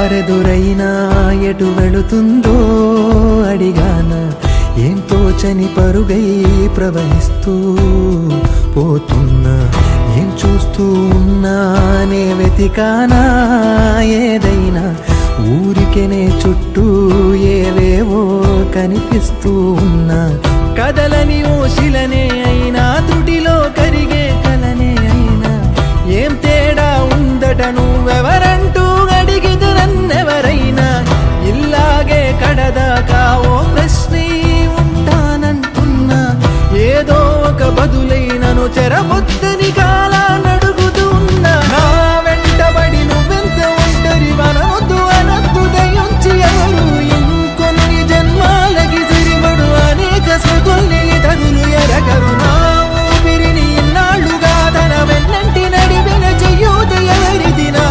దారెదురైనా ఎటు వెళుతుందో అడిగానా, ఏం తోచని పరుగై ప్రవహిస్తూ పోతున్నా, ఏం చూస్తూ ఉన్నానే వెతికానా ఏదైనా, ఊరికెనే చుట్టూ ఏవేవో కనిపిస్తూ ఉన్నా, కదలని ఓశిలనే అయినా తుడిలో కరిగే కలనే అయినా, ఏం తేడా ఉందట నువ్వెవరంటూ అడిగిదు నన్నెవరైనా, ఇల్లాగే కడదాకా ఓ ప్రశ్నే ఉంటానంటున్నా, ఏదో ఒక బదులైనను చెరబొద్దని కాలానడుగుతూ ఉన్నా, నా వెంటబడి నువ్వెంత ఒంటరి వనవద్దు అనద్దు దయించి ఎవరు, ఇంకొన్ని జన్మాలకి సరిపడు అనేక స్మృతుల్ని తగులు ఎరగరు, నా ఊపిరిని ఇన్నాళ్ళుగా తన వెన్నంటి నడిపిన చెయ్యూత ఎవరిది, నా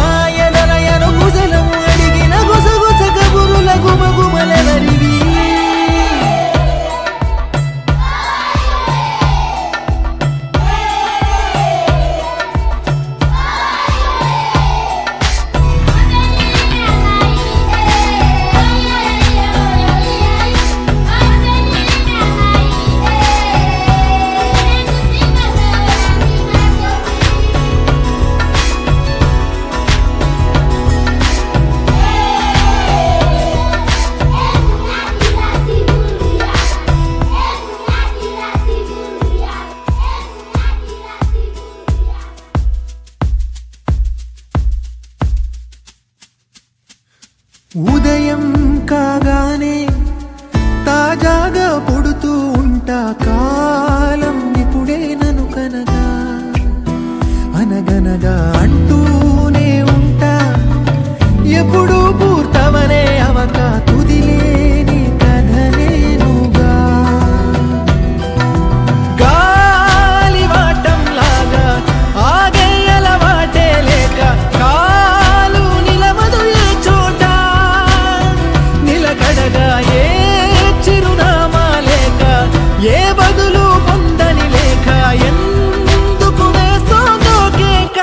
ఎదలయను కుశలము అడిగిన గుసగుస కబురుల గుమగుమలెవరివి. ఉదయం కాగానే తాజాగా పుడుతూ ఉంటా, కాలం ఇప్పుడే నన్ను కనగా అనగనగా అంటూనే ఉంటా, ఎప్పుడూ పూర్తవనే అవక తుదిలేని కథనేనుగా, గాలివాటంలాగా ఆగే అలవాటే లేక కాలు నిలవదు ఏ చోట, నిలకడగా ఏ చిరునామా లేక ఏ బదులు పొందని లేక, ఎందుకు వేస్తోందో కేక,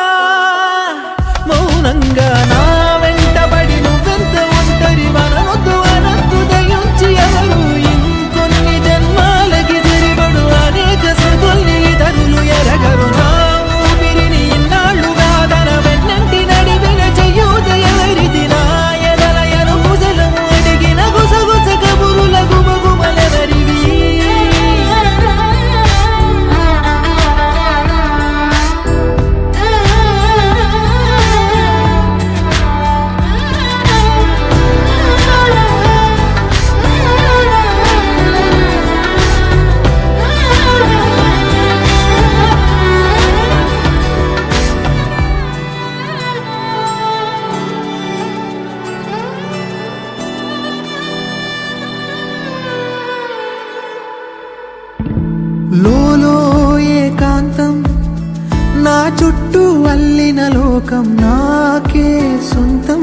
మౌనంగా నా వెంటబడి నువ్వెంత ఒంటరి వనవద్దు అనద్దు దయించి ఎవరు, ఇంకొన్ని జన్మాలకి సరిపడు అనేక స్మృతుల్ని తగులు ఎరగరు, నా ఊపిరిని ఇన్నాళ్ళుగా తన వెన్నంటి నడిపిన చెయ్యూత ఎవరిది, నా ఎదలయను కుశలము అడిగిన గుసగుస కబురుల గుమగుమలెవరివి. లోలో ఏకాంతం నా చుట్టూ అల్లిన లోకం నాకే సొంతం